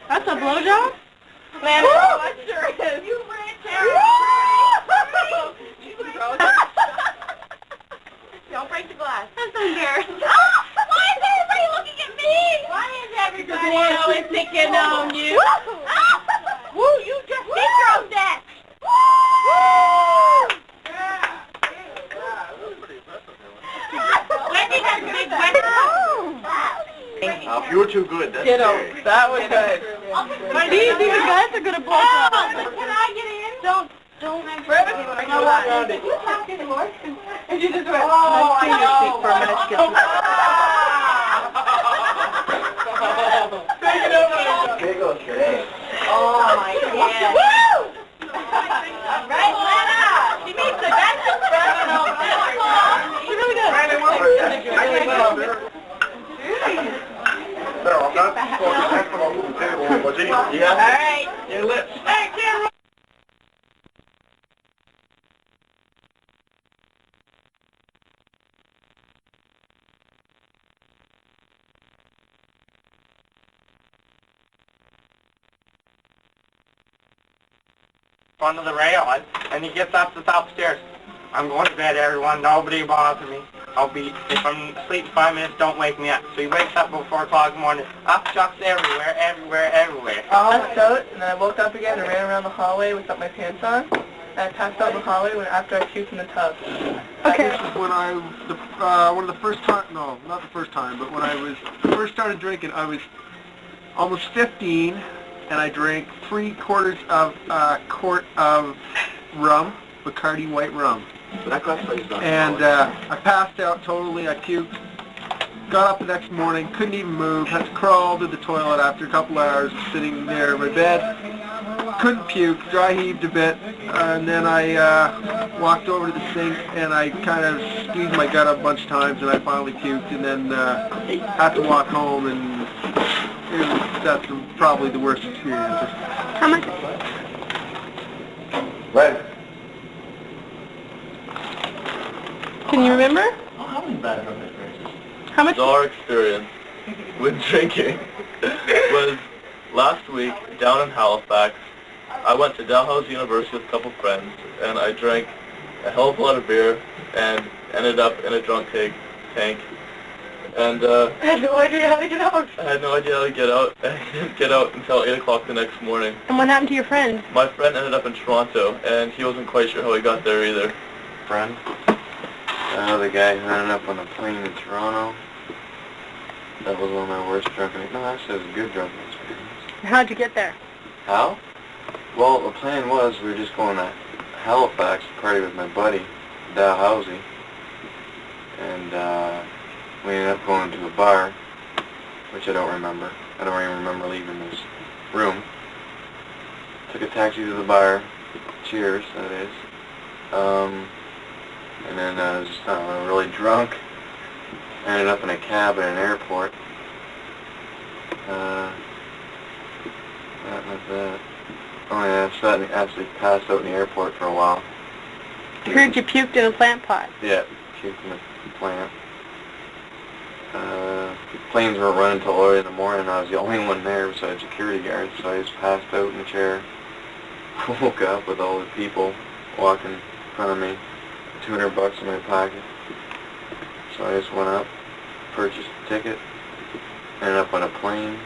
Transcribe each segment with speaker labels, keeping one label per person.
Speaker 1: That's a blowjob?
Speaker 2: Man, that sure is. You ran terrible. Don't break the glass.
Speaker 1: That's so embarrassing.
Speaker 2: Why is everybody looking at me? Why is everybody always thinking on you? Woo, you just did your own death. Woo! Wendy has a big
Speaker 3: You were too good. That's scary.
Speaker 2: That was good.
Speaker 1: These even guys are gonna blow up.
Speaker 2: Can I get in?
Speaker 1: Don't.
Speaker 2: I walk around it. Did you talk anymore? And you just went,
Speaker 1: Oh, I know. For a minute to get
Speaker 3: Big old shit.
Speaker 2: oh my God. Woo! Right, Lana? She needs the best professional.
Speaker 1: She really does.
Speaker 3: No, I'm not. Yeah.
Speaker 2: All right.
Speaker 3: Your lips.
Speaker 2: Hey, Cameron.
Speaker 4: Front of the rail, and he gets up the top stairs. I'm going to bed, everyone. Nobody bother me. If I'm asleep in 5 minutes, don't wake me up. So he wakes up before 4 o'clock in the morning. Upchucks everywhere.
Speaker 5: I passed out, and then I woke up again and ran around the hallway without my pants on. And I passed out in the hallway after I puked in the tub.
Speaker 1: Okay.
Speaker 6: This is when one of the first time, no, not the first time, but when I first started drinking, I was almost 15, and I drank 3/4 of a quart of rum, Bacardi white rum. And I passed out totally, I puked, got up the next morning, couldn't even move, had to crawl to the toilet after a couple hours sitting there in my bed, couldn't puke, dry heaved a bit, and then I walked over to the sink and I kind of squeezed my gut up a bunch of times and I finally puked, and then had to walk home, and that's probably the worst experience.
Speaker 1: How much?
Speaker 3: Right.
Speaker 1: Can you remember?
Speaker 3: How many bad rum experiences?
Speaker 1: How much?
Speaker 7: Our experience with drinking was last week down in Halifax. I went to Dalhousie University with a couple friends, and I drank a hell of a lot of beer and ended up in a drunk tank. And
Speaker 1: I had no idea how to get out.
Speaker 7: I had no idea how to get out. I didn't get out until 8 o'clock the next morning.
Speaker 1: And what happened to your friend?
Speaker 7: My friend ended up in Toronto, and he wasn't quite sure how he got there either.
Speaker 8: Friend? The guy who ended up on a plane in Toronto. That was one of my worst drunken... No, actually it was a good drunken experience.
Speaker 1: How'd you get there?
Speaker 8: How? Well, the plan was we were just going to Halifax to party with my buddy, Dalhousie. And we ended up going to a bar, which I don't remember. I don't even remember leaving this room. Took a taxi to the bar. Cheers, that is. And then I was just really drunk. I ended up in a cab at an airport. That was that. Oh yeah, I sat and actually passed out in the airport for a while.
Speaker 1: I heard you puked in a plant pot.
Speaker 8: Yeah, puked in the plant. Planes weren't running until early in the morning. I was the only one there besides security guards, so I just passed out in the chair. Woke up with all the people walking in front of me. $200 in my pocket. So I just went up, purchased a ticket, ended up on a plane,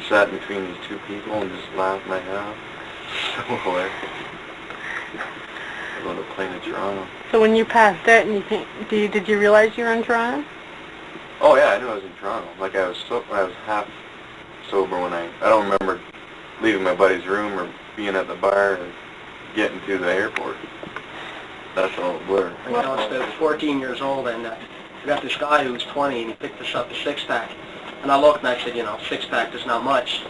Speaker 8: sat in between these two people and just laughed my head off. So hilarious. I was on the plane to Toronto.
Speaker 1: So when you passed out, and did you realize you were in Toronto?
Speaker 8: Oh yeah, I knew I was in Toronto. Like I was half sober when I don't remember leaving my buddy's room or being at the bar or getting to the airport. That's all it blurred.
Speaker 9: I was about 14 years old, and we got this guy who was 20, and he picked us up a six-pack. And I looked and I said, you know, six-pack is not much.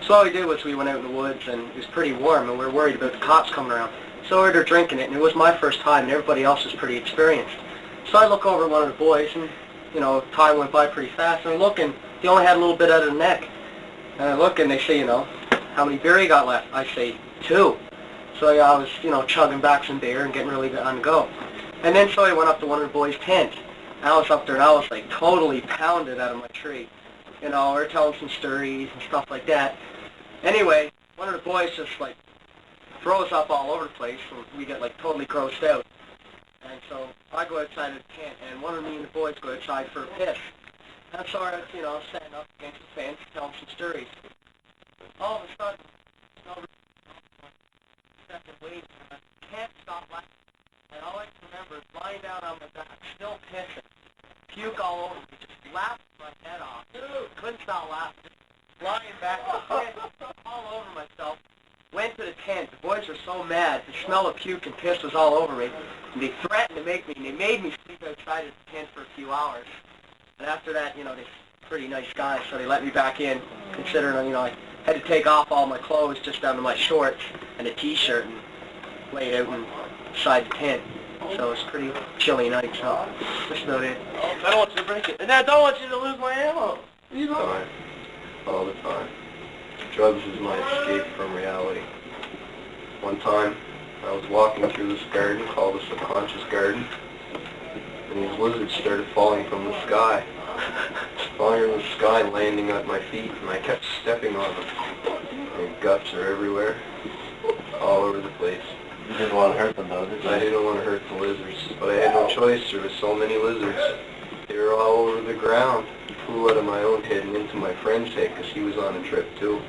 Speaker 9: So all we did was we went out in the woods, and it was pretty warm, and we were worried about the cops coming around. So we were drrinking it, and it was my first time, and everybody else was pretty experienced. So I look over at one of the boys, and, you know, time went by pretty fast, and I look, and he only had a little bit out of the neck. And I look, and they say, you know, how many beer you got left? I say, 2. So yeah, I was, you know, chugging back some beer and getting really on the go. And then so I went up to one of the boys' tents. And I was up there and I was like totally pounded out of my tree. You know, we were telling some stories and stuff like that. Anyway, one of the boys just like throws up all over the place, and we get like totally grossed out. And so I go outside of the tent, and one of me and the boys go outside for a piss. And so I was, standing up against the fence, telling some stories. All of a sudden, second wave, and I can't stop laughing. And all I can remember is lying down on my back, still pissing, puke all over me, just laughing my head off. Couldn't stop laughing, just lying back, all over myself. Went to the tent. The boys were so mad. The smell of puke and piss was all over me. And they threatened to make me, and they made me sleep outside of the tent for a few hours. And after that, they're pretty nice guys, so they let me back in, considering, I had to take off all my clothes just down to my shorts and a t-shirt and lay out inside the tent. So it's pretty chilly night, so that's about it.
Speaker 3: I don't want you to break it. And I don't want you to lose my ammo.
Speaker 8: Time. All the time. Drugs is my escape from reality. One time, I was walking through this garden called the subconscious garden, and these lizards started falling from the sky. Falling from the sky, landing at my feet, and I kept stepping on them. Their guts are everywhere, all over the place.
Speaker 3: You didn't want to hurt them, though, did you?
Speaker 8: I didn't want to hurt the lizards, but I had no choice. There were so many lizards. They were all over the ground. Flew out of my own head and into my friend's head, because he was on a trip too.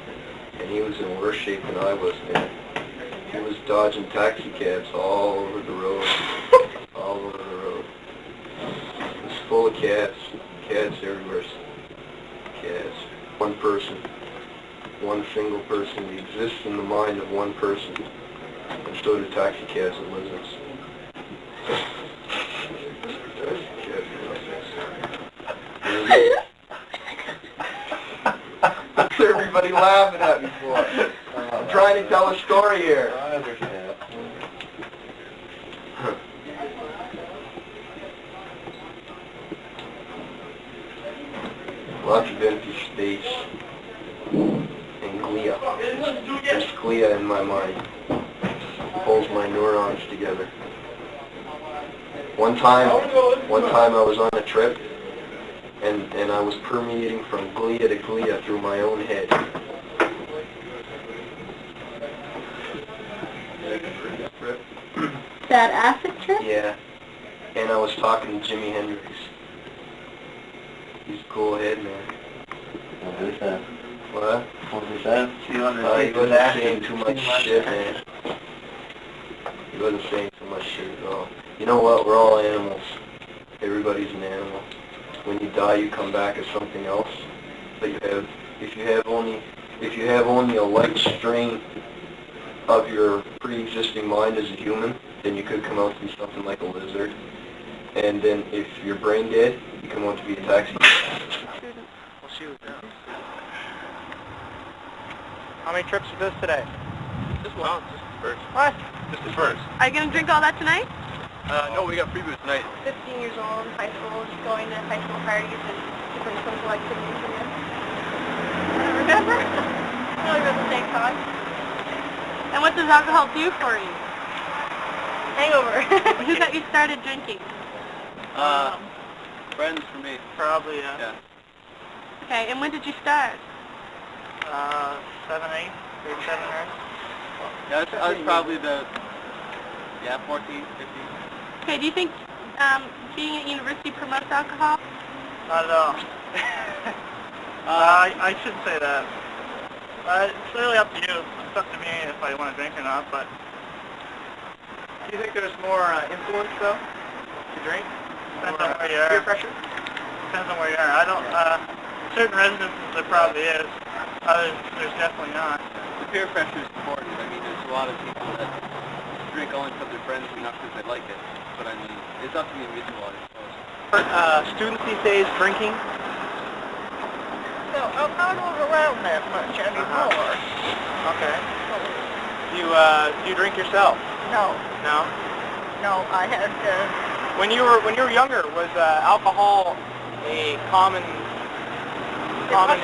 Speaker 8: And he was in worse shape than I was in. He was dodging taxi cabs all over the road. All over the road. It was full of cats. Cats everywhere. Cats. One person. One single person. We exist in the mind of one person. And so do taxi cabs and lizards. Taxi cabs and lizards. What's everybody laughing at me for? I'm trying to tell a story here.
Speaker 3: I understand.
Speaker 8: Lots of empty space and glia. There's glia in my mind. Pulls my neurons together. One time I was on a trip, and I was permeating from glia to glia through my own head.
Speaker 1: That acid trip?
Speaker 8: Yeah. And I was talking to Jimi Hendrix. He's a cool head, man.
Speaker 3: What is that?
Speaker 8: What?
Speaker 3: What is that?
Speaker 8: He wasn't saying too much shit, man. He wasn't saying too much shit at all. You know what? We're all animals. Everybody's an animal. When you die, you come back as something else. But if you have only a light strain of your pre-existing mind as a human, then you could come out to be something like a lizard. And then if you're brain dead, you come out to be a taxi.
Speaker 4: Well, shoot. How many trips are this today?
Speaker 3: Just one. Just the first.
Speaker 4: What?
Speaker 3: Just the first.
Speaker 1: Are you going to drink all that tonight?
Speaker 3: No, we got free booze tonight.
Speaker 2: 15 years old, high school, just going to high school parties and different social activities again. I don't remember. Really about the same time.
Speaker 1: And what does alcohol do for you?
Speaker 2: Hangover.
Speaker 1: Who got you started drinking?
Speaker 3: Friends for me.
Speaker 4: Probably, yeah.
Speaker 3: Yeah.
Speaker 1: Okay, and when did you start?
Speaker 4: 7, 8, grade 7, right?
Speaker 3: Yeah, I was probably about, 14, 15.
Speaker 1: Okay, do you think being at university promotes alcohol?
Speaker 4: Not at all. I shouldn't say that. It's really up to you. It's up to me if I want to drink or not, but... Do you think there's more influence, though, to drink? Depends on where you are.
Speaker 2: Peer pressure?
Speaker 4: Depends on where you are. I don't, certain residences there probably is. Others, there's definitely not.
Speaker 3: The peer pressure is important. I mean, there's a lot of people that drink only because they're friends and not because they like it. But I mean, it's up to the individual, I suppose.
Speaker 4: Students these days drinking?
Speaker 2: No, I'm not around that much anymore.
Speaker 4: Okay. Do you drink yourself?
Speaker 2: No,
Speaker 4: No?
Speaker 2: no, I had,
Speaker 4: When you were younger, was alcohol a common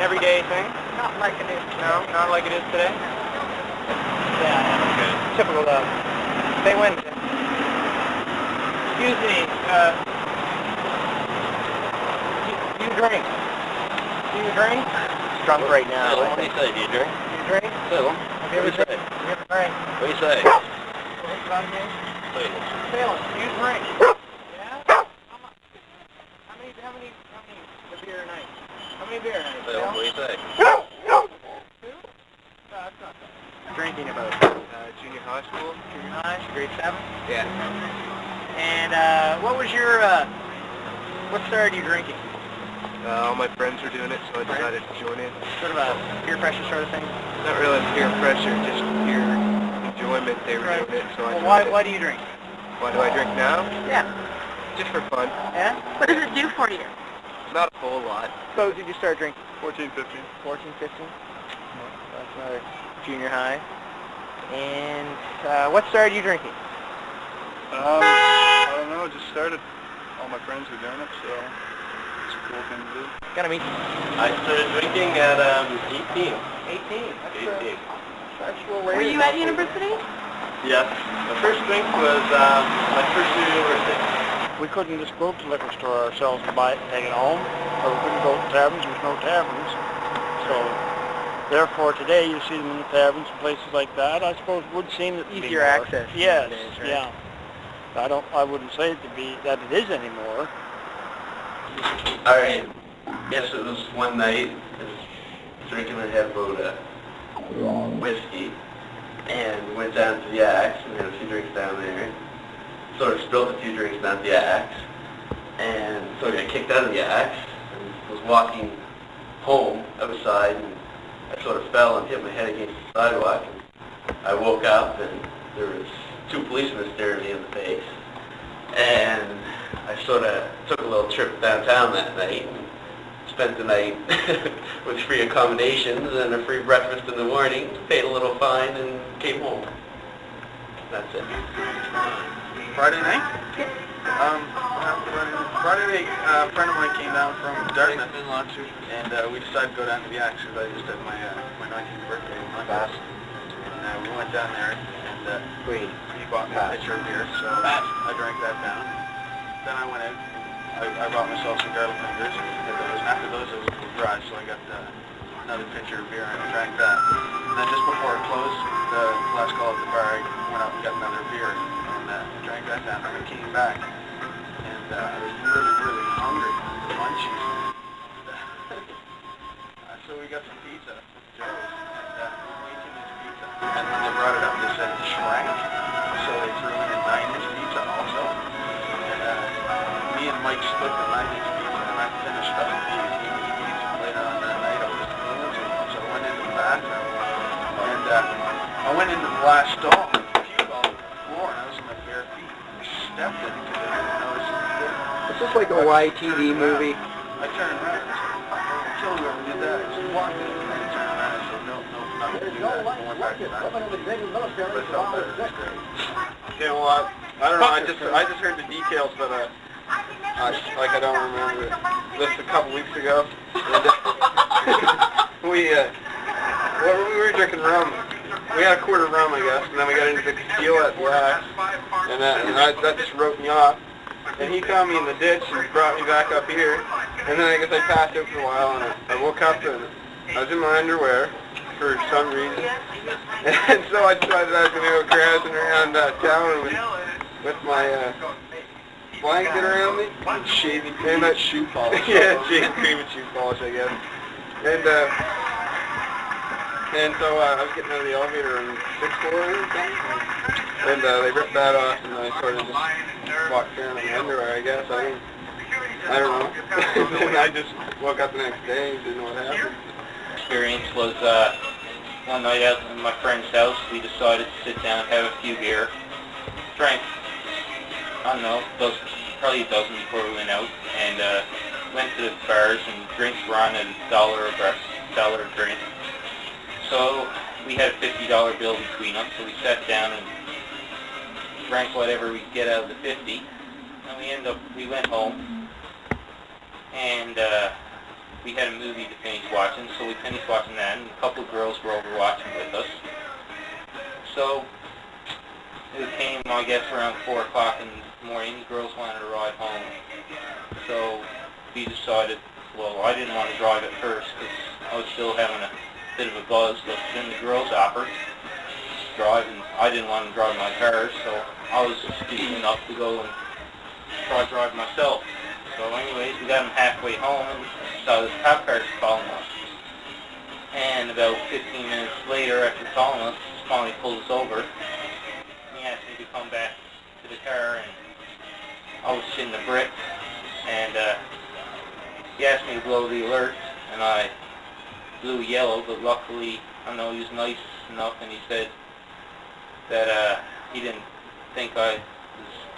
Speaker 4: everyday thing?
Speaker 2: not like it is today.
Speaker 4: No, not like it is today? Yeah, okay. Typical though. Say when. Excuse me, you drink? Do you drink? He's drunk right now.
Speaker 3: What do you say? Do you drink?
Speaker 9: Drink?
Speaker 3: Salem.
Speaker 9: Have you ever drank? Have you ever drank?
Speaker 3: What do you say?
Speaker 9: What's about again?
Speaker 3: Salem.
Speaker 9: Salem, you drink. Yeah? How many a beer a night? How many beer a night?
Speaker 3: Salem, what do you say?
Speaker 9: That's not bad. Drinking about junior high school? Junior high? Grade 7?
Speaker 3: Yeah.
Speaker 9: And what was your, what started you drinking?
Speaker 7: All my friends were doing it, so I decided to join in.
Speaker 9: Sort of a peer pressure sort of thing?
Speaker 7: Not really peer pressure, just pure enjoyment. They were doing it, so I joined
Speaker 9: Well,
Speaker 7: it.
Speaker 9: why do you drink?
Speaker 7: Why do I drink now?
Speaker 9: Yeah.
Speaker 7: Just for fun.
Speaker 9: Yeah?
Speaker 1: What does it do for you?
Speaker 7: Not a whole lot.
Speaker 9: So did you start drinking?
Speaker 7: 14, 15.
Speaker 9: 14, 15? That's another junior high. And what started you drinking?
Speaker 7: I don't know, just started. All my friends were doing it, so it's a cool thing to do.
Speaker 9: Gotta meet.
Speaker 7: I started drinking at 18.
Speaker 9: 18. That's
Speaker 7: 18.
Speaker 9: That's a little later.
Speaker 1: Were you at university?
Speaker 7: Yes. My first drink was my first year at university.
Speaker 10: We couldn't just go to the liquor store ourselves to buy it and take it home, or we couldn't go to taverns. There was no taverns. So, therefore, today you see them in the taverns and places like that. I suppose it would seem that
Speaker 9: Easier access.
Speaker 10: Yes,
Speaker 9: Days, right?
Speaker 10: yeah. I wouldn't say it to be that it is anymore.
Speaker 7: Alright. Yes, it was one night. I was drinking a headload of whiskey. And we went down to the Axe and had a few drinks down there. Sort of spilled a few drinks down at the Axe. And so I got kicked out of the Axe and was walking home outside and I sort of fell and hit my head against the sidewalk. And I woke up and there was 2 policemen staring me in the face. And I sort of took a little trip downtown that night and spent the night with free accommodations and a free breakfast in the morning, paid a little fine and came home. That's it.
Speaker 6: Friday night? Friday night, a friend of mine came down from Dartmouth, and we decided to go down to the Axe because I just had my 19th birthday with my boss. And we went down there, and he bought me a pitcher of beer, so I drank that down. Then I went out, I bought myself some garlic fingers, and after those it was dry, so I got another pitcher of beer and I drank that. And then just before it closed, the last call at the bar, I went out and got another beer, and drank that down, and I came back, and I was really, really hungry, munchies. So we got some pizza at Joe's, and way too much pizza. And when they brought it up, they said it shrank, so they threw in a 9-inch pizza also. And me and Mike split the 9-inch pizza, and I finished up the 18-inch pizza. Later on that night, I was losing, so I went into the bathroom, and I went into the last stall, and puked all over the floor, and I was in my bare feet. I stepped in it because I didn't notice it.
Speaker 9: Is this like a YTV movie?
Speaker 6: I turned around and I said, kill whoever did that. I just walked in and I turned around and I said, no, not going to do that. I went back to that. But I felt better this day. Okay, well, I don't know. I just heard the details, but I don't remember this a couple weeks ago. We were drinking rum. We had a quart of rum, I guess, and then we got into the tequila at the Axe, and that just wrote me off. And he found me in the ditch and brought me back up here. And then I guess I passed out for a while, and I woke up and I was in my underwear for some reason. And so I decided I was going to go crouching around town with my blanket around me. Shaving cream and shoe polish. Yeah, shaving cream and shoe polish, I guess. And so I was getting out of the elevator on 6th floor or something. And they ripped that off, and I sort of just walked around in my underwear, I guess. I don't know. And I just woke up the next day and didn't know what happened.
Speaker 11: Experience was one night out at my friend's house. We decided to sit down and have a few beer. Drank, I don't know, probably a dozen before we went out, and went to the bars, and drinks were on at $1 a drink. So we had a $50 bill between us, so we sat down and drank whatever we could get out of the 50, and we went home, and we had a movie to finish watching, so we finished watching that, and a couple of girls were over watching with us. So it came, I guess, around 4 o'clock in the morning. The girls wanted to ride home, so we decided, well, I didn't want to drive at first because I was still having a bit of a buzz, looked in the girls' hopper, driving. I didn't want to drive my car, so I was stupid enough to go and try to drive myself. So anyways, we got him halfway home and saw this cop car following us. And about 15 minutes later, after following us, he finally pulled us over. He asked me to come back to the car, and I was hitting the brick, and he asked me to blow the alert, and I blew yellow, but luckily, I don't know, he was nice enough, and he said that he didn't think I was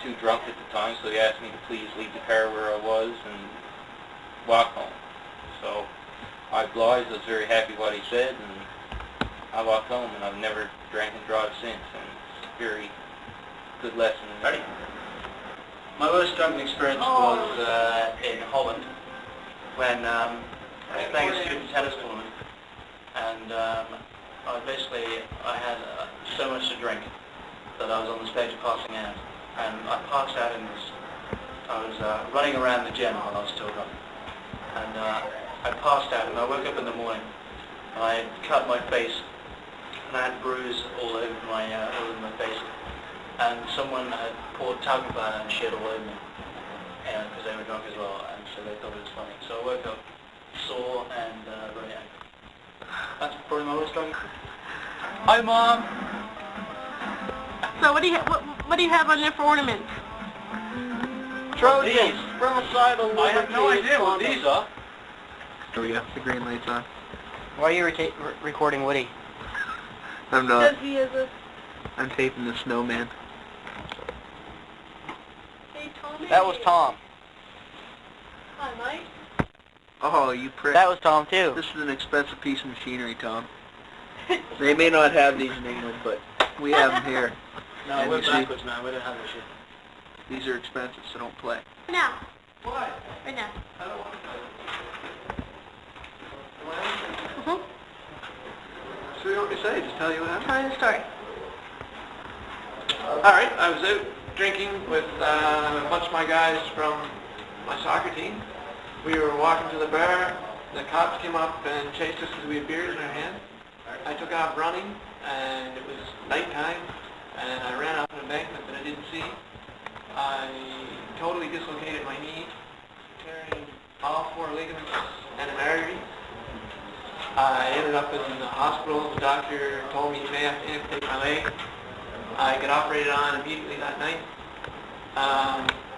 Speaker 11: too drunk at the time, so he asked me to please leave the car where I was and walk home. So I obliged. I was very happy what he said, and I walked home, and I've never drank and drive since, and it's a very good lesson.
Speaker 9: Ready? My worst drunken experience was in Holland when I was playing a student tennis tournament, and I had so much to drink that I was on the stage passing out, and I passed out I was running around the gym while I was still drunk, and I passed out, and I woke up in the morning, and I had cut my face, and I had bruise all over my face, and someone had poured talcum powder and shit all over me, because they were drunk as well, and so they thought it was funny. So I woke up sore and very angry. That's probably my worst drunk. Hi, Mom!
Speaker 1: So what do you have on there for ornaments?
Speaker 9: Trojans!
Speaker 11: Spermicidal. I have no idea what these are.
Speaker 6: There we go. The green light's on.
Speaker 9: Why are you recording Woody?
Speaker 6: I'm not.
Speaker 1: Does he as a...
Speaker 6: I'm taping the snowman.
Speaker 1: Hey, Tommy.
Speaker 9: That was Tom.
Speaker 1: Hi, Mike.
Speaker 6: Oh, you prick.
Speaker 9: That was Tom too.
Speaker 6: This is an expensive piece of machinery, Tom. They may not have these in England, but we have them here.
Speaker 9: No,
Speaker 6: And
Speaker 9: we're
Speaker 6: you see,
Speaker 9: backwards, man. We don't have this shit.
Speaker 6: these are expensive, so don't play.
Speaker 1: Now.
Speaker 9: Why?
Speaker 1: Right now.
Speaker 9: I don't want to play.
Speaker 1: Mm-hmm.
Speaker 6: So you know what to say? Just tell you what happened.
Speaker 1: Tell me the story.
Speaker 6: Alright, I was out drinking with a bunch of my guys from my soccer team. We were walking to the bar. The cops came up and chased us because we had beers in our hand. I took off running, and it was nighttime, and I ran up an embankment that I didn't see. I totally dislocated my knee, tearing all 4 ligaments and an artery. I ended up in the hospital. The doctor told me he may have to amputate my leg. I got operated on immediately that night.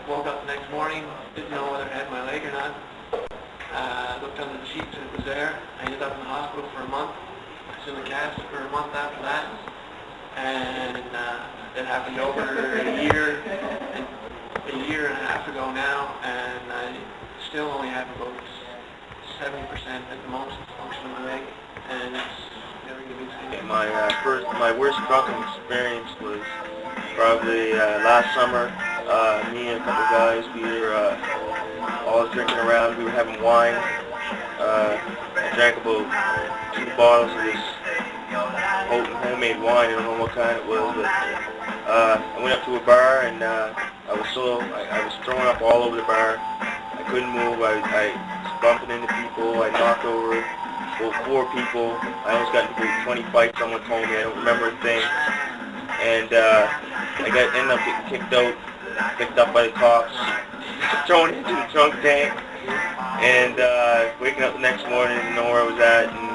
Speaker 6: Woke up the next morning, didn't know whether I had my leg or not. Looked under the sheets and it was there. I ended up in the hospital for a month. I was in the cast for a month after that. And it happened over a year and a half ago now, and I still only have about 70% at the most function of my leg, and it's never going to be the same.
Speaker 7: My worst drunken experience was probably last summer. Me and a couple of guys, we were all drinking around. We were having wine. I drank about 2 bottles of this homemade wine. I don't know what kind it was, but I went up to a bar, and I was throwing up all over the bar. I couldn't move. I was bumping into people. I knocked over about 4 people. I almost got into 20 fights. Someone told me. I don't remember a thing. And ended up getting kicked out, picked up by the cops, thrown into the trunk tank, and waking up the next morning, didn't know where I was at, and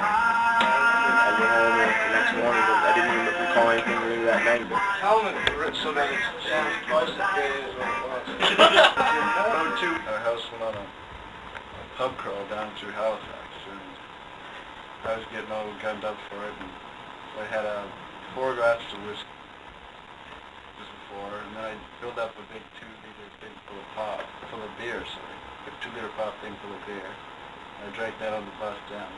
Speaker 7: I went home the next morning, but I didn't even recall anything really that night.
Speaker 6: Tell them it so that it sounds twice as gay as what it was.
Speaker 8: Our house went on a pub crawl down through Halifax, and I was getting all gunned up for it, and I had 4 glasses of whiskey just before, and then I filled up a big 2-liter thing full of beer, a 2-liter pop thing full of beer. I drank that on the bus down.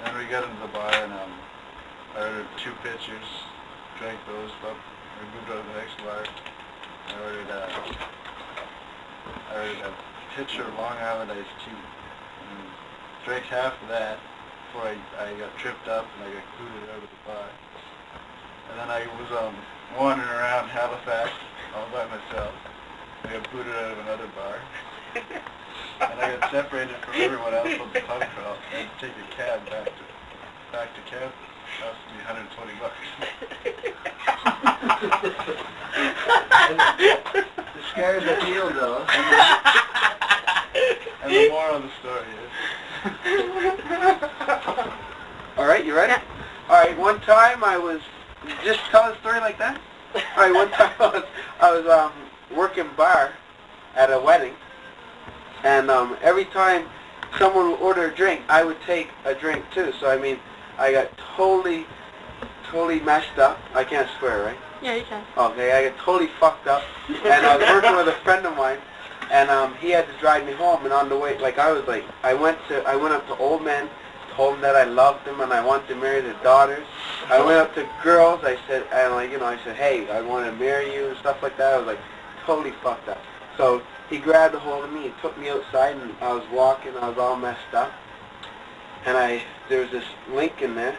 Speaker 8: And then we got into the bar, and I ordered 2 pitchers, drank those, but we moved on to the next bar. I ordered a pitcher of Long Island iced tea, and drank half of that before I got tripped up and I got booted out of the bar. And then I was wandering around Halifax all by myself. I got booted out of another bar.
Speaker 6: And I got separated from everyone else on the pub crawl. I had to take a cab back to camp. That was to be $120. The scars are healed though. And the moral of the story is... Alright, you ready? Alright, one time I was... Just tell a story like that? Alright, one time I was working bar at a wedding. And every time someone would order a drink, I would take a drink too. So I mean, I got totally messed up. I can't swear, right?
Speaker 1: Yeah, you can.
Speaker 6: Okay, I got totally fucked up. And I was working with a friend of mine, and he had to drive me home. And on the way, I went up to old men, told them that I loved them and I wanted to marry their daughters. I went up to girls. I said, I said, hey, I want to marry you and stuff like that. I was like totally fucked up. So he grabbed a hold of me and took me outside, and I was walking. I was all messed up, and there was this link in there,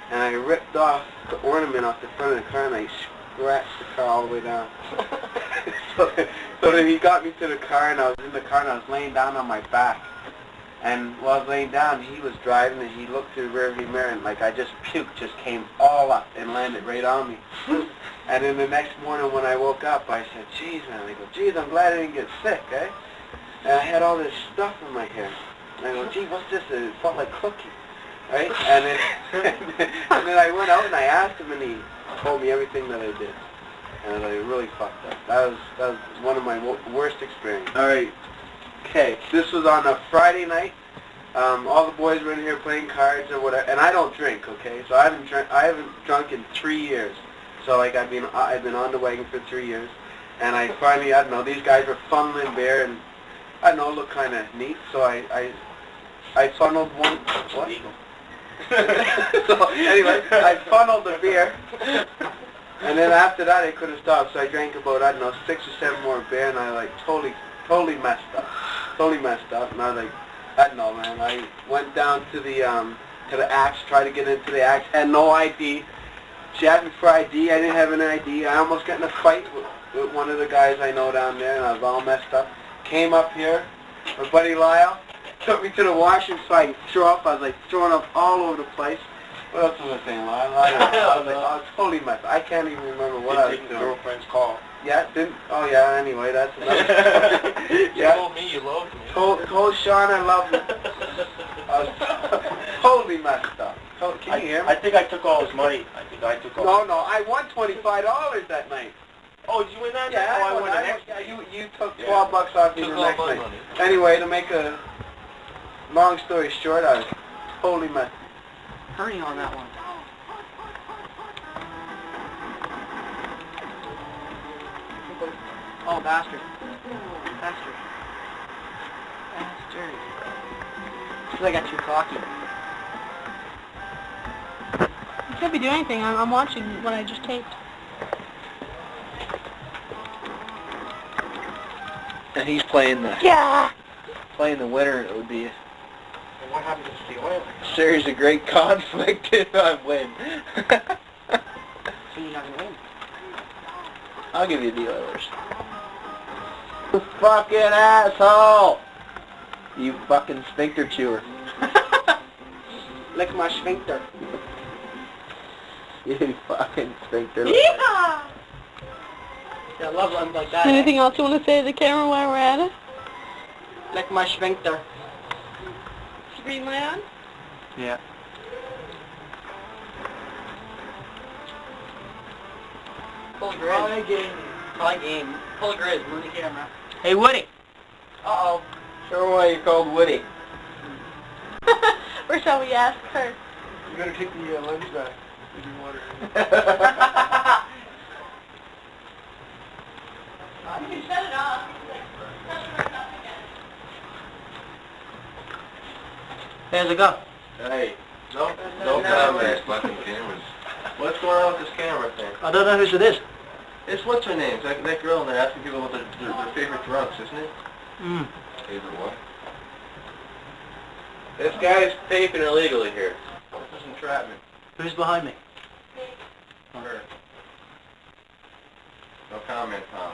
Speaker 6: and I ripped off the ornament off the front of the car, and I scratched the car all the way down. so then he got me to the car, and I was in the car, and I was laying down on my back. And while I was laying down, he was driving, and he looked through the rearview mirror, and puke just came all up and landed right on me. And then the next morning when I woke up, I said, geez, man, I go, geez, I'm glad I didn't get sick, eh? And I had all this stuff in my hair. And I go, gee, what's this? It felt like cookie, right? And then I went out and I asked him, and he told me everything that I did. And I really fucked up. That was one of my worst experiences. All right. Okay, this was on a Friday night. All the boys were in here playing cards or whatever, and I don't drink, okay? So I haven't drunk in 3 years. So like I've been on the wagon for 3 years, and I finally, I don't know, these guys were funneling beer, and I don't know, it looked kind of neat. So I funneled one. What? So anyway, I funneled the beer, and then after that I couldn't stop. So I drank about, I don't know, 6 or 7 more beer, and I like totally messed up. And I was like, I don't know, man. I went down to the Axe, tried to get into the Axe, had no ID. She asked me for ID. I didn't have an ID. I almost got in a fight with one of the guys I know down there, and I was all messed up. Came up here. My buddy Lyle took me to the washroom so I could throw up. I was like throwing up all over the place. What else was I saying, Lyle? I was totally messed up. I can't even remember what I was doing.
Speaker 9: Girlfriend's call.
Speaker 6: Yeah, anyway, that's another story.
Speaker 9: You told me you loved me.
Speaker 6: Told Sean I loved him. I was totally messed up. Can you hear me?
Speaker 9: I think I took all his money.
Speaker 6: No, I won $25 that night.
Speaker 9: Oh, did you win that?
Speaker 6: Yeah,
Speaker 9: I won the next.
Speaker 6: Yeah, you took $12 off me the next night.
Speaker 9: Money.
Speaker 6: Anyway, to make a long story short, I was totally messed up.
Speaker 5: Hurry on that one. Oh, bastard. Bastard. Because I got too cocky.
Speaker 1: You could be doing anything. I'm watching what I just taped.
Speaker 6: And he's playing the winner. It would be a
Speaker 9: What happened to the oil?
Speaker 6: series of great conflict if I win.
Speaker 5: So you're not going to win.
Speaker 6: I'll give you the Oilers. You fucking asshole! You fucking sphincter chewer.
Speaker 5: Lick my sphincter.
Speaker 6: You fucking sphincter.
Speaker 1: Yeehaw!
Speaker 5: Yeah, I love runs like that.
Speaker 1: Anything else you want to say to the camera while we're at it?
Speaker 5: Lick my sphincter.
Speaker 1: Is the green light on?
Speaker 6: Yeah.
Speaker 5: Pull a grizz. Play game. Pull a grizz. Move the camera. Hey, Woody. Uh-oh.
Speaker 6: Show her why you're called Woody.
Speaker 1: Or shall we ask her?
Speaker 6: You gotta take the lens back. Give me water.
Speaker 1: You can shut it off.
Speaker 5: There's a go.
Speaker 7: Hey, don't comment. Fucking cameras. What's going on with this camera thing?
Speaker 5: I don't know whose it is.
Speaker 7: It's what's her name? That girl, and they're asking people about their favorite drunks, isn't it?
Speaker 5: Mm.
Speaker 7: Favorite what? This guy's taping illegally here. This is entrapment.
Speaker 5: Who's behind me?
Speaker 7: Her. No comment, Tom.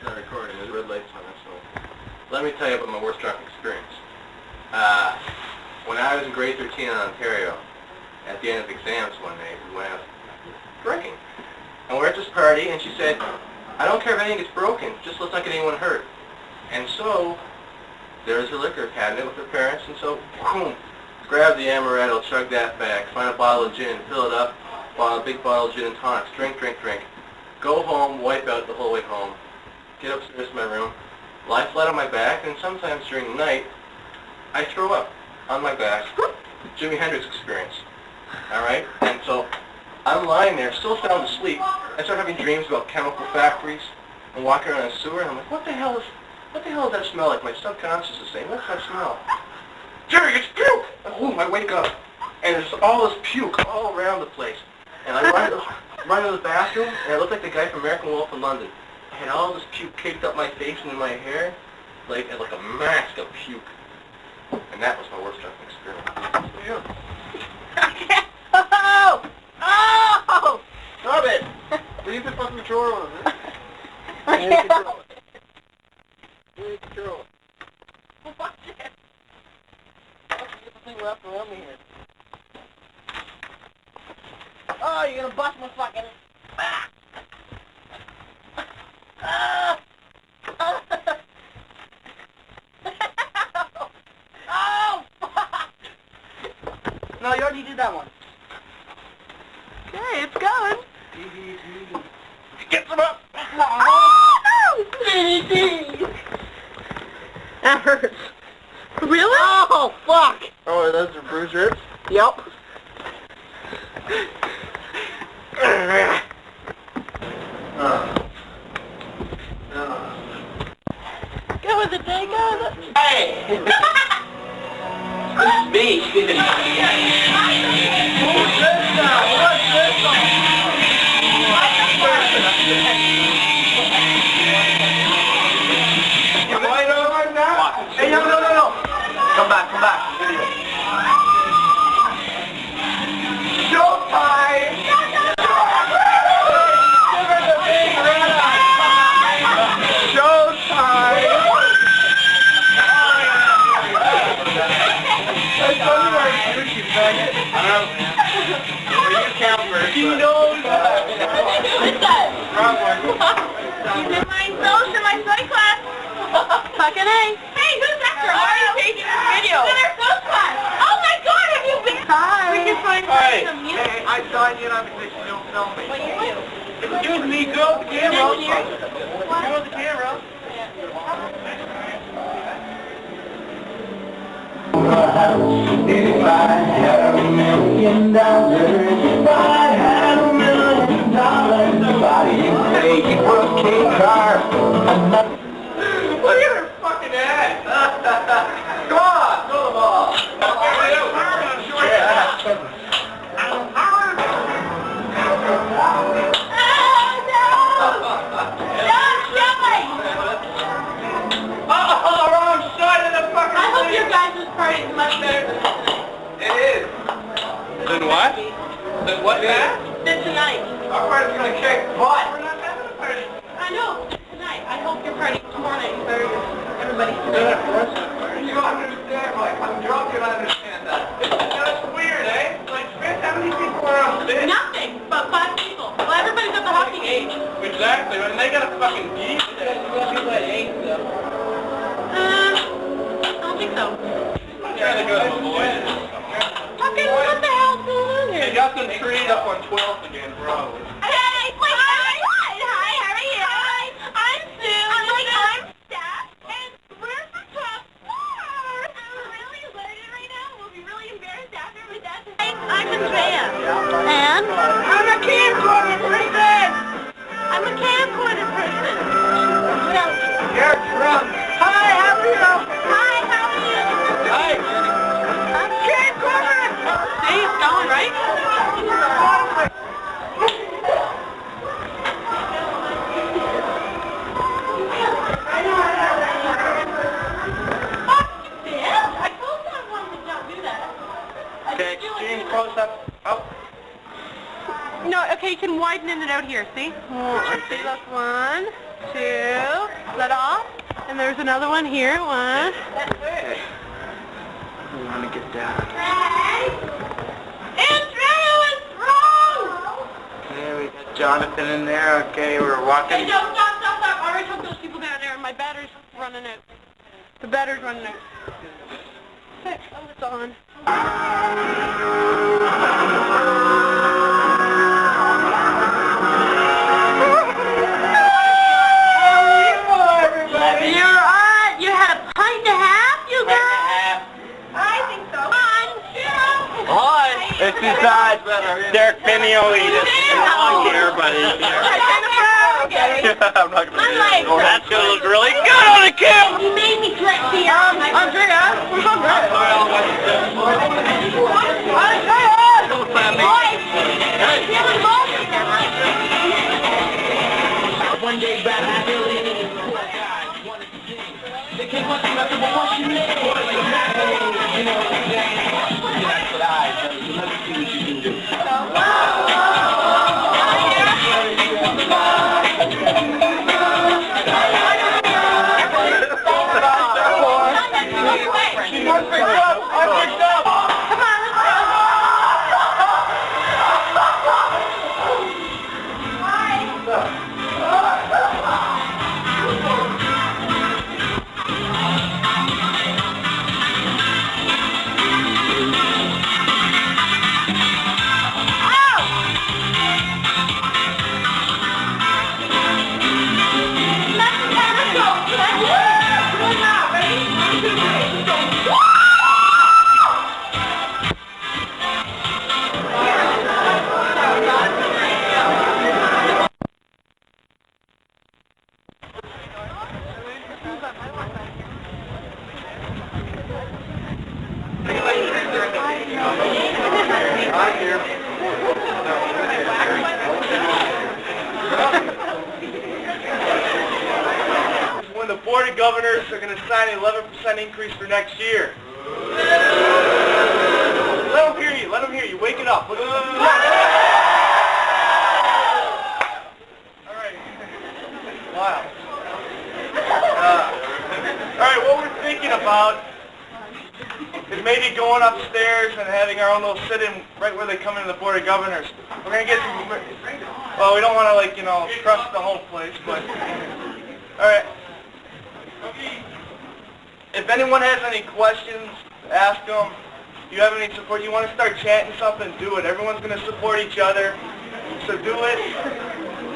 Speaker 7: Not recording. There's red lights on it, so. Let me tell you about my worst drunk experience. When I was in grade 13 in Ontario, at the end of exams one night, we went out drinking. And we're at this party, and she said, I don't care if anything gets broken, just let's not get anyone hurt. And so, there's her liquor cabinet with her parents, and so, boom, grab the amaretto, chug that back, find a bottle of gin, fill it up, a big bottle of gin and tonics, drink, drink, drink. Go home, wipe out the whole way home, get upstairs to my room, lie flat on my back, and sometimes during the night, I throw up on my back. Jimi Hendrix experience. Alright? And so, I'm lying there, still sound asleep. I start having dreams about chemical factories and walking around in a sewer, and I'm like, what the hell does that smell like? My subconscious is saying, what's that smell? Jerry, it's puke! And boom, I wake up, and there's all this puke all around the place. And I run into the bathroom, and I look like the guy from American Wolf in London. I had all this puke caked up my face and in my hair, like a mask of puke. And that was my worst drunk experience.
Speaker 2: Okay. Oh! Oh!
Speaker 6: Stop it! Leave the fucking drawer on, man.
Speaker 2: I can't.
Speaker 6: Leave the drawer.
Speaker 2: Watch it.
Speaker 6: Get the thing wrapped around me here.
Speaker 2: Oh, you're gonna bust my fucking... Ah! Ah! Oh! Oh, fuck!
Speaker 5: No, you already did that one.
Speaker 1: Okay, it's going.
Speaker 6: Get some up!
Speaker 2: Oh, no!
Speaker 1: That hurts. Really?
Speaker 2: Oh, fuck!
Speaker 6: Oh, those are bruised ribs?
Speaker 2: Yep.
Speaker 1: Go with it, Jay, go with it.
Speaker 2: Hey! It's me. Who's this now? What's this now?
Speaker 6: You might over now?
Speaker 2: Hey, no. Come back.
Speaker 6: Showtime! Showtime! That's funny where you shoot, you faggot. I don't know, man. Well, you count first. He knows that.
Speaker 2: What's that?
Speaker 6: Wrong one.
Speaker 2: He's in my social, my study class.
Speaker 1: Fucking A.
Speaker 2: Hey, who's that girl? Why are you taking this video? She's in our social class. Oh my god, have you been?
Speaker 1: Hi.
Speaker 2: We can find
Speaker 6: Hey,
Speaker 2: some music.
Speaker 6: hey, I signed in on the condition you don't film me.
Speaker 2: What you do?
Speaker 6: Excuse me, go with the camera.
Speaker 2: Engineer?
Speaker 6: Go with the camera.
Speaker 12: If I had $1 million, if I had $1 million, I'd take it for a K car.
Speaker 6: Look at her fucking ass. Come on, throw the ball.
Speaker 2: Oh, wrong side of the fucking I hope your guys' party is much better than tonight.
Speaker 6: It is. Then what? Then what, man?
Speaker 2: Than tonight.
Speaker 6: Our party's gonna kick butt.
Speaker 2: We're not having a party. I know. Tonight. I hope your party tomorrow night is better than everybody's tonight.
Speaker 6: You don't understand, like, I'm drunk and I understand that. That's weird, eh? Like, Smith, how many people are on stage?
Speaker 2: Nothing but 5 people. Well, everybody's at the hockey game.
Speaker 6: Exactly, and they got a fucking geek. People at 8, though.
Speaker 2: I don't think so.
Speaker 6: I'm trying to go to the boys.
Speaker 2: Fucking what the hell's going on here?
Speaker 6: They got them treed up on 12th again, bro.
Speaker 2: Hey, wait, hi, how are you? Hi, I'm Sue. I'm Steph, and we're from 12th floor. I'm really excited right now. We'll be really embarrassed after my dad. I'm Andrea.
Speaker 1: And?
Speaker 2: I'm a camcorder person. I'm a camcorder person.
Speaker 6: You're drunk.
Speaker 2: Hi, how are you? Hi, how are you?
Speaker 6: Hi.
Speaker 2: I'm a camcorder.
Speaker 1: See, it's going, right?
Speaker 2: I told someone to not do that.
Speaker 6: Okay, exchange close up. Oh.
Speaker 1: No, okay, you can widen it out here, see? See, look, 1, 2, let off, and And there's another one here. One.
Speaker 4: Hey. I want to get down. Okay, we got Jonathan in there. Okay, we're walking.
Speaker 1: Hey, stop. I already took those people down there and my battery's running out. The battery's running out. Okay, oh, it's on. You had a pint and a half, you guys? I think so.
Speaker 4: Hi, this is Derek Pinio. He just belongs here, but he's here. I'm not going to do it. That's going to look really good on the camera.
Speaker 2: You made me sweat here.
Speaker 5: Andrea, where's Andrea?
Speaker 12: One day back, I really needed to work out. Wanted to sing. They came up to me, I said, well, what's your name? You know what I'm saying? I said, all right, so let me see what you can do.
Speaker 4: When the Board of Governors are going to sign an 11% increase for next year. Let them hear you. Wake it up. All right. Wow. All right, what we're thinking about is maybe going upstairs and having our own little sit-in right where they come into the Board of Governors. We're going to get some, well, we don't want to, crush the whole place, but, all right. If anyone has any questions, ask them. If you have any support, you want to start chanting something, do it. Everyone's going to support each other, so do it.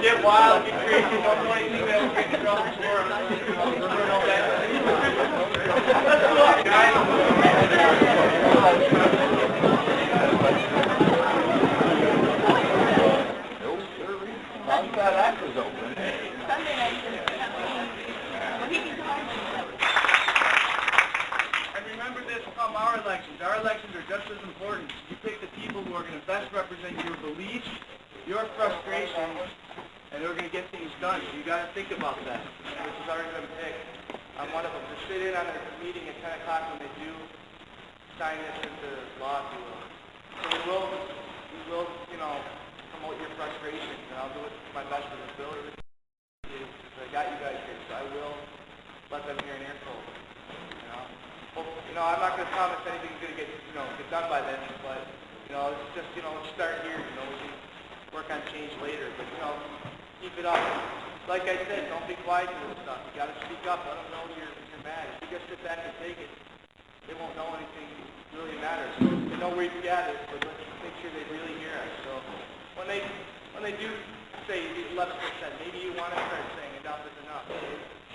Speaker 4: Get wild, get crazy, don't do anything that will get in trouble for Let's go, guys. That was open. And remember this, come our elections. Our elections are just as important. You pick the people who are going to best represent your beliefs, your frustrations, and they're going to get things done. So you got to think about that. This is already been picked. I'm one of them to sit in on a meeting at 10 o'clock when they do sign this into law, if you will. So we will, promote your frustrations, and I'll do it my best for this bill. I got you guys here, so I will let them hear an earful. I'm not going to promise anything's going to get done by then, but it's just start here. We can work on change later, but keep it up. Like I said, don't be quiet to this stuff. You got to speak up. Let them know you're mad. If you just sit back and take it, they won't know anything really matters. So they know where you got it, but let's make sure they really hear us. So when they do say 11%, maybe you want to start saying enough is enough.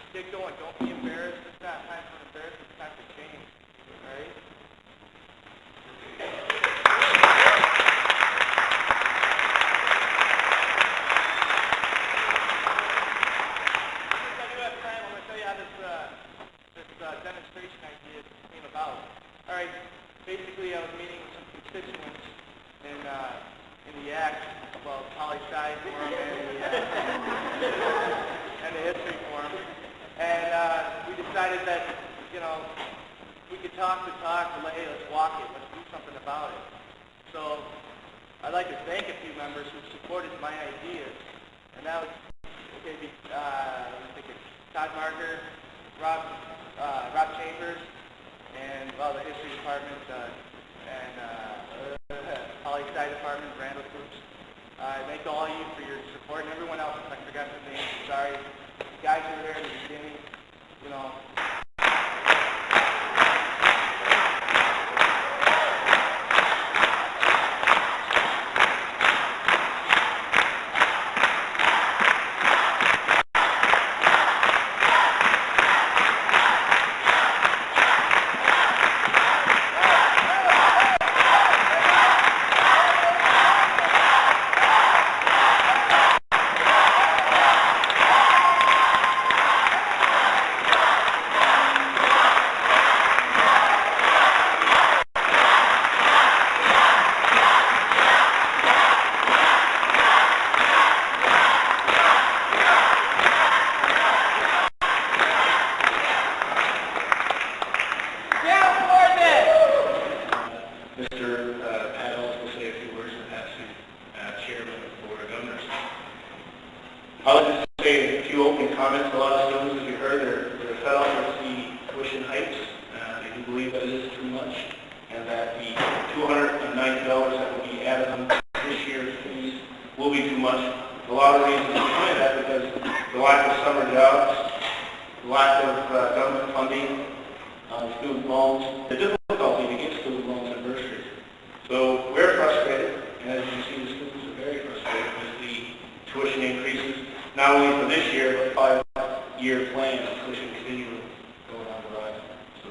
Speaker 4: Get going. Don't be embarrassed. It's not time for embarrassment. It's time for change. All right? Demonstration idea came about. All right, basically I was meeting with some constituents in the act about poli-sci forum and the history forum, and we decided that we could talk, but hey, let's walk it, let's do something about it. So I'd like to thank a few members who supported my ideas, and that was let me think, Todd Marker, Rob Chambers, and the history department, and Poli Sci department, Randall Groups. I thank all of you for your support, and everyone else, if I forgot your name, I'm sorry. You guys who were there in the beginning, you know.
Speaker 12: I'll just say a few opening comments. A lot of students, as you heard, they're fed up with the tuition hikes. They do believe that it is too much, and that the $290 that will be added on this year's fees will be too much. A lot of reasons behind that, because the lack of summer jobs, the lack of government funding, student loans, the difficulty to get student loans and bursaries. So we're frustrated, and as you see, the students are very frustrated with the tuition increases, not only for this year, but 5-year plan of tuition continuing going on the rise. So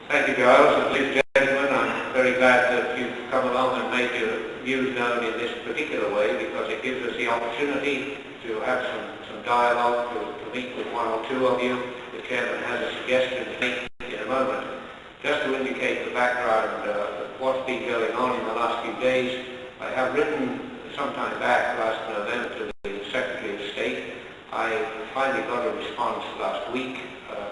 Speaker 13: Thank you, Giles, and ladies and gentlemen. I'm very glad that you've come along and made your views known in this particular way, because it gives us the opportunity to have some dialogue, to meet with one or two of you. The chairman has a suggestion to make in a moment. Just to indicate the background of what's been going on in the last few days, I have written sometime back last November to the Secretary of State. I finally got a response last week.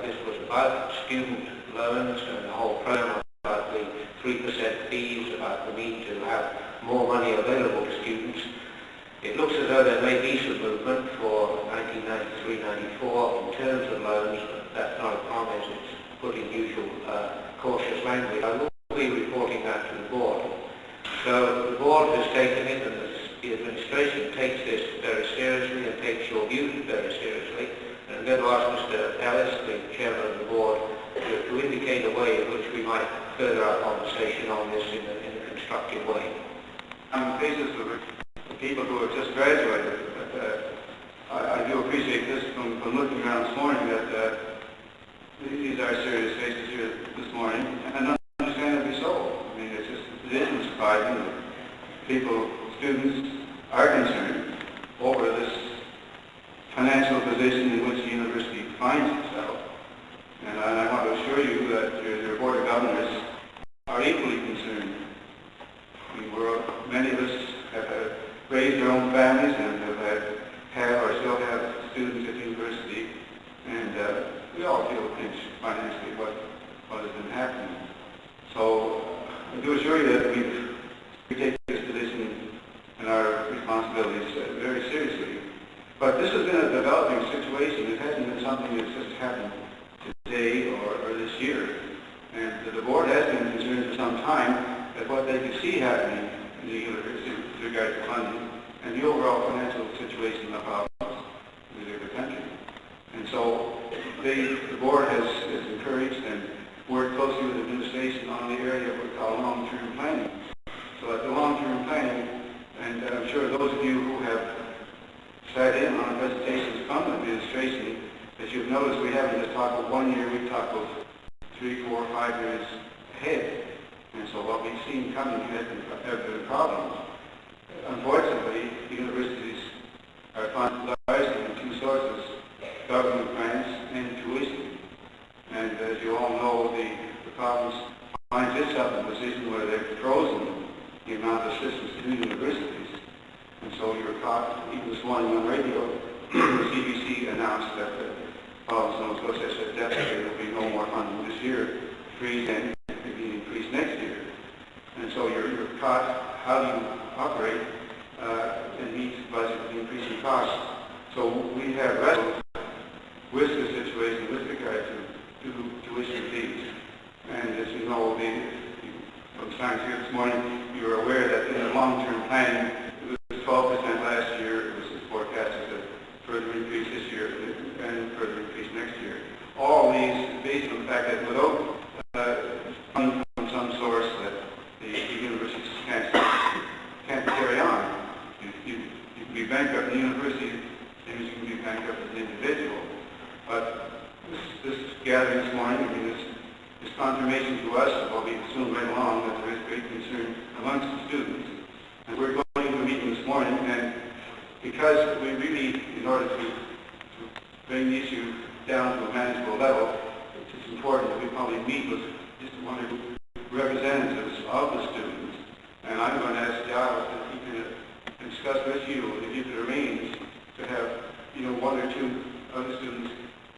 Speaker 13: This was about student loans and the whole program, about the 3% fees, about the need to have more money available to students. It looks as though there may be some movement for 1993-94 in terms of loans, but that's not a promise. It's put in usual cautious language. I will be reporting that to the board. So the board has taken it, and the administration takes this very seriously and takes your views very seriously. And I'm going to ask Mr. Ellis, the chairman of the board, to indicate a way in which we might further our conversation on this in a constructive way.
Speaker 14: On the basis of people who have just graduated, I do appreciate this from looking around this morning that these are serious faces here this morning, and understandably so. I mean, it isn't surprising that people, students, are concerned over this financial position in which the university finds itself. And I want to assure you that your Board of Governors are equally concerned. I mean, many of us have raised our own families and have or still have students at university, and we all feel pinched financially what has been happening. So I do assure you that we take this position and our responsibilities very seriously. But this has been a developing situation. It hasn't been something that's just happened today or this year. And the board has been concerned for some time that what they could see happening in the university with regard to funding and the overall financial situation of our the country. And so the board has encouraged and worked closely with the administration on the area of what we call long-term planning. So at the long-term planning, and I'm sure those of you who have sat in on presentations from the administration, as you've noticed, we haven't just talked of 1 year, we've talked of 3, 4, 5 years ahead. And so what we've seen coming have been problems. Unfortunately, universities are funded largely in two sources: government grants and tuition. And as you all know, the province finds itself in a position where they've frozen the amount of assistance to universities. And so you're caught, even this morning on radio, the CBC announced that the province knows what they said, definitely there will be no more funding this year, freeze and maybe increase next year. And so you're caught, how do you operate and meet the budget with increasing costs? So we have wrestled with the situation with regard to tuition fees. And as you know, from science here this morning, you are aware that in the long-term planning, it was 12% last year. This is forecasted to further increase this year and further increase next year. All these based on the fact that without funding from some source that the universities can't carry on, you can be bankrupt in the university, same as you can be bankrupt as an individual. But this gathering this morning, I mean, this confirmation to us of what we assumed right along, that there is great concern amongst the students. And we're going to a meeting this morning, and because we really, in order to bring the issue down to a manageable level, it's important that we probably meet with just one or two representatives of the students. And I'm going to ask Giles if he can discuss with you, if you could arrange to have, one or two other students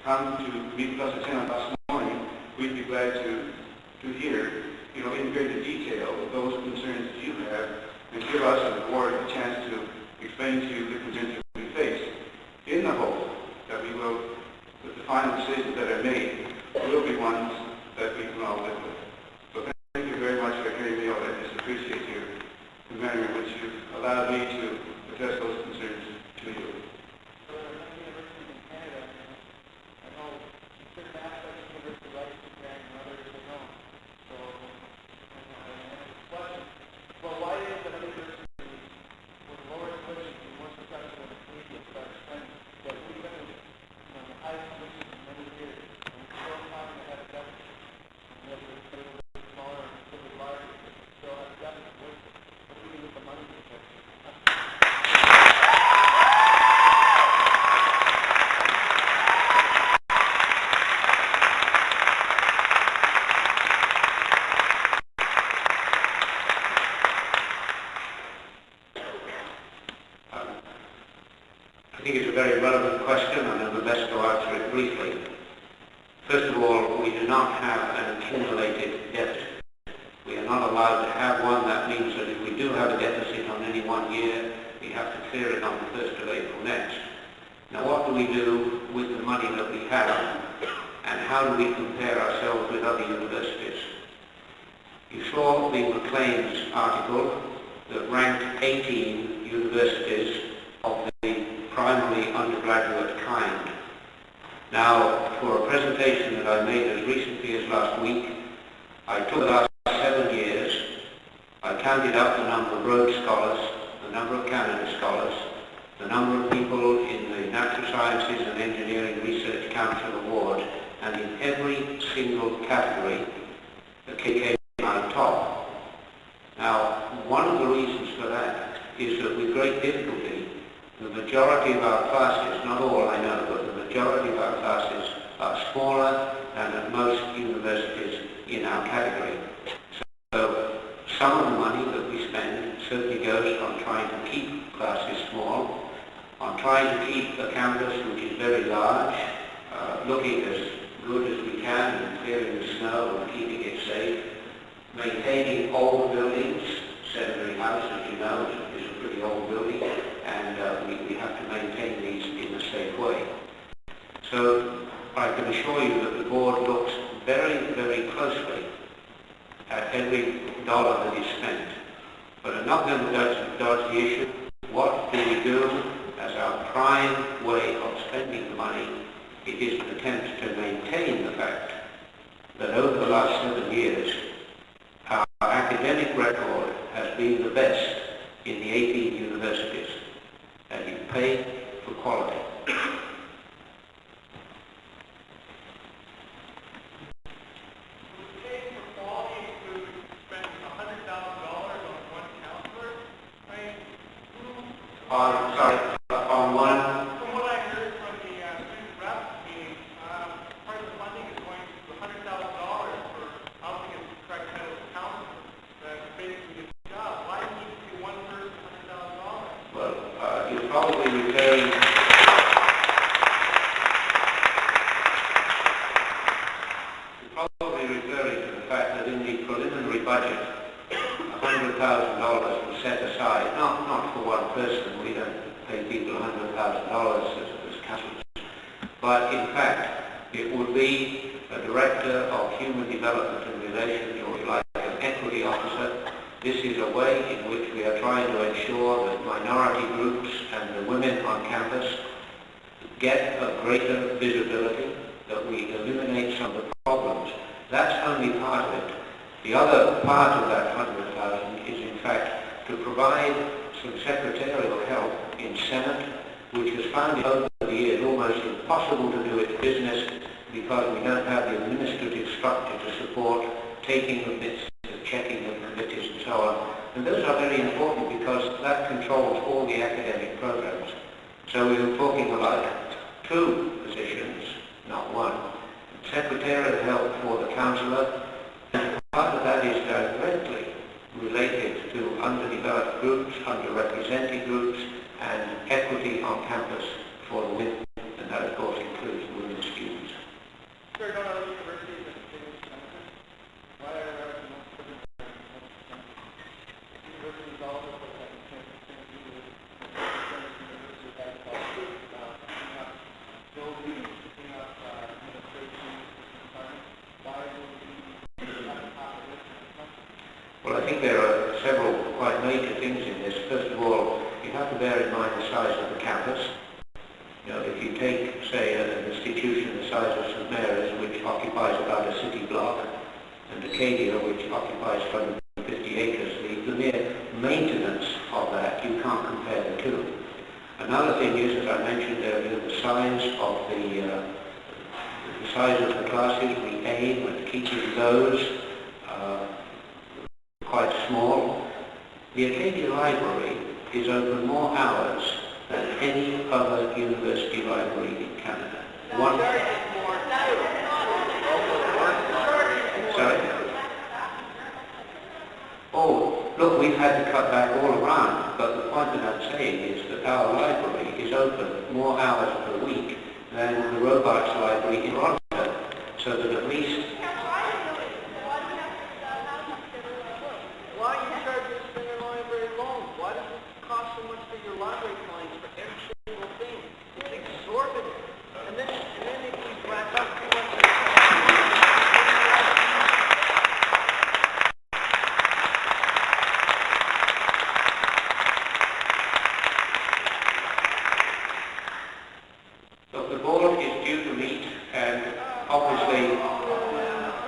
Speaker 14: come to meet with us at 10 o'clock this morning. We'd be glad to hear, in greater detail those concerns that you have, and give us as a board a chance to explain to you the concerns that we face, in the hope that that the final decisions that are made will be ones that we can all live with. So thank you very much for hearing me out. I just appreciate the manner in which you've allowed me to address those concerns to you. I think it's a very relevant question, and I'll do my best to answer it briefly. First of all, we do not have an accumulated deficit. We are not allowed to have one. That means that if we do have a deficit on any one year, we have to clear it on the 1st of April next. Now, what do we do with the money that we have, and how do we compare ourselves with other universities? You saw the Maclean's article that ranked 18 universities of the primary undergraduate kind. Now, for a presentation that I made as recently as last week, I took the last 7 years, I counted up the number of Rhodes Scholars, the number of Canada Scholars, the number of people in the Natural Sciences and Engineering Research Council Award, and in every single category, the came out top. Now, one of the reasons for that is that with great difficulty, the majority of our classes, not all I know, but the majority of our classes are smaller than at most universities in our category. So some of the money that we spend certainly goes on trying to keep classes small, on trying to keep a campus which is very large, looking as good as we can and clearing the snow and keeping it safe, maintaining old buildings. Seminary House, as you know, is a pretty old building, and we have to maintain these in a safe way. So I can assure you that the board looks very, very closely at every dollar that is spent. But I'm not going to dodge the issue. What do we do as our prime way of spending the money? It is an attempt to maintain the fact that over the last 7 years, our academic record has been the best in the 18 universities, and you pay for quality. On one.
Speaker 10: From what I heard from the student rep meeting, part of the funding is going to $100,000 for helping us correct kind of counselor that basically gets a job. Why do you need to pay one person $100,000?
Speaker 14: Well, you're probably referring to the fact that in the preliminary budget, $100,000 was set aside, not for one person. We don't pay people $100,000 as councillors,
Speaker 13: but in fact it would be a Director of Human Development and Relations, or if you like, an equity officer. This is a way in which we are trying to ensure that minority groups and the women on campus get a greater visibility, that we eliminate some of the problems. That's only part of it. The other part of that 100,000 is in fact to provide some secretarial help in Senate, which has found it over the years almost impossible to do its business because we don't have the administrative structure to support taking the bits, checking the committees and so on. And those are very important because that controls all the academic programs. So we were talking about 2 positions, not 1. Secretarial help for the councillor, and part of that is directly related to underdeveloped groups, underrepresented groups, and equity on campus for the women, and that of course includes women students. Well, I think there are several quite major things in this. First of all, you have to bear in mind the size of the campus. You know, if you take, say, an institution the size of St Mary's, which occupies about a city block, and Acadia, which occupies 150 acres, the mere maintenance of that, you can't compare the two. Another thing is, as I mentioned earlier, the size of the classes. We aim at keeping those quite small. The Acadia Library is open more hours than any other university library in Canada. Sorry? Oh, look, we've had to cut back all around, but the point that I'm saying is that our library is open more hours per week than the Robarts Library in Toronto, so that at least...
Speaker 6: Why you charge this for your library loan? Why does it cost so much for your library clients for every single thing? It's exorbitant. And then if we rack up too much...
Speaker 13: So the board is due to meet, and obviously...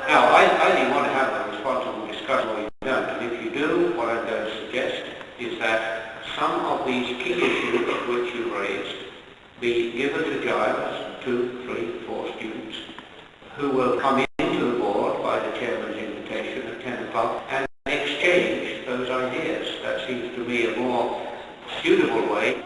Speaker 13: Now, I only want to have a responsible discussion or you don't, and if you do, what I'm going to suggest is that some of these key issues which you raised be given to Giles, 2, 3, 4 students, who will come into the board by the chairman's invitation at 10 o'clock and exchange those ideas. That seems to me a more suitable way.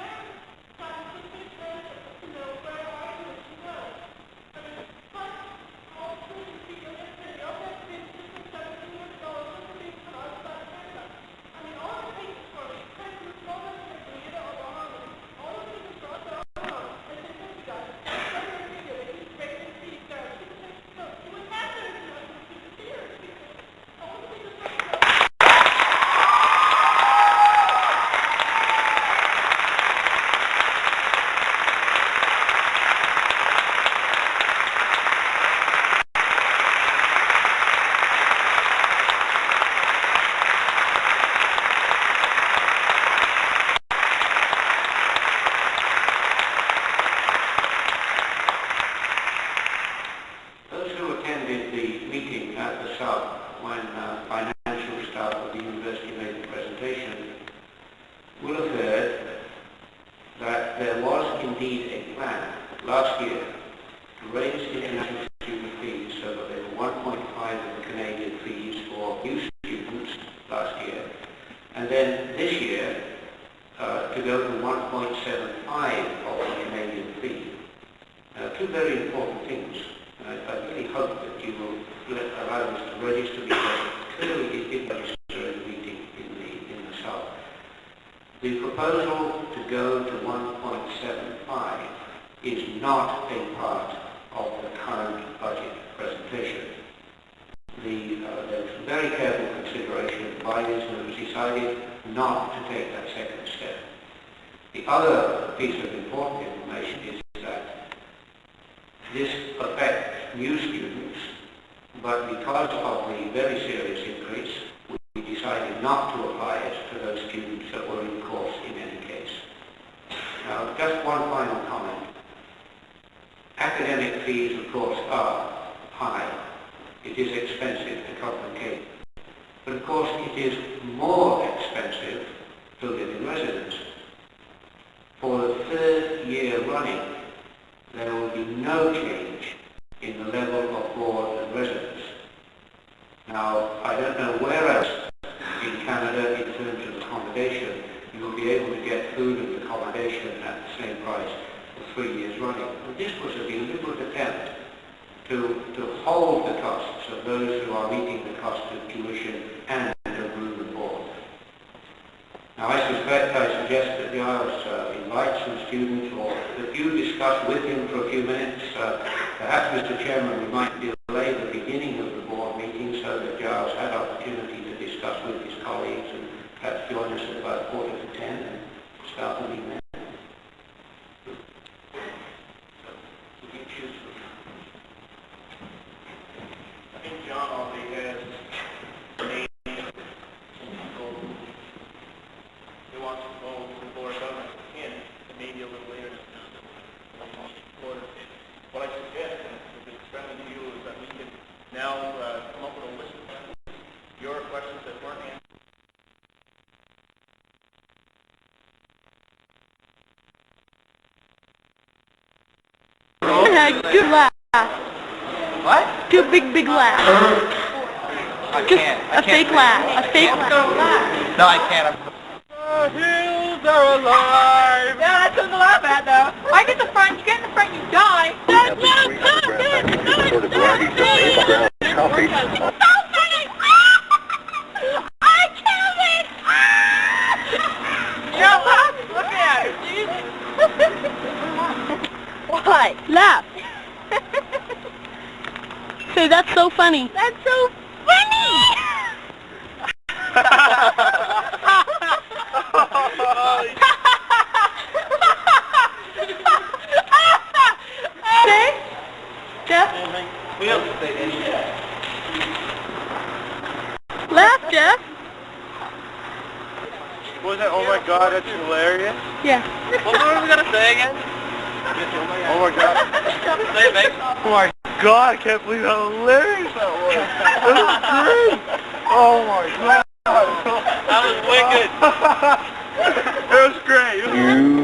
Speaker 13: Last year to raise international student fees so that they were 1.5 of the Canadian fees for new students last year, and then this year to go to 1.75 of the Canadian fee. 2 very important things. I really hope that you will allow us to register, because clearly it did register at the meeting in the South. The proposal to go to 1.75 is not a part of the current budget presentation. There was very careful consideration by this, and it was decided not to take that second step. The other piece of important information is that this affects new students, but because of the very serious increase, we decided not to apply it to those students that were in course in any case. Now, just one final comment. Academic fees, of course, are high. It is expensive to come from Cape. But of course, it is more expensive to live in residence. For the third year running, there will be no change in the level of board and residence. Now, I don't know where else in Canada, in terms of accommodation, you will be able to get food and accommodation at the same price for 3 years running. But this was a deliberate attempt to hold the costs of those who are meeting the cost of tuition and of room and board. Now, I suggest that Giles invite some students, or that you discuss with him for a few minutes. Perhaps, Mr. Chairman, we might delay the beginning of the board meeting so that Giles had opportunity to discuss with his colleagues and perhaps join us at about 9:45 and start the meeting then.
Speaker 14: I think John already has named who wants to go to the board of governors in, and maybe a little later. What I suggest, and if it's friendly to you, is that we can now come up with a list of questions, your questions that weren't answered.
Speaker 1: Good laugh.
Speaker 4: What?
Speaker 1: Do a big laugh.
Speaker 4: I
Speaker 1: Just
Speaker 4: can't.
Speaker 1: a fake laugh. A fake laugh.
Speaker 4: No, I can't. The hills are alive!
Speaker 2: Yeah, that's something to laugh at, though. I get the front, you get in the front, you die. That's not
Speaker 6: Coffee.
Speaker 2: so funny! I killed it! You're not laughing, look at her, Jesus. Why?
Speaker 1: Laugh. Say, that's so funny.
Speaker 2: That's so funny!
Speaker 1: Say, Jeff.
Speaker 4: We don't say anything.
Speaker 1: Laugh, Jeff.
Speaker 10: What was that? Oh my God, that's hilarious.
Speaker 1: Yeah.
Speaker 4: What were we going to say again?
Speaker 10: Oh my God.
Speaker 4: Say it, mate.
Speaker 10: Oh my God, I can't believe how hilarious that was. That was great. Oh my God.
Speaker 4: That was wicked.
Speaker 10: It was great.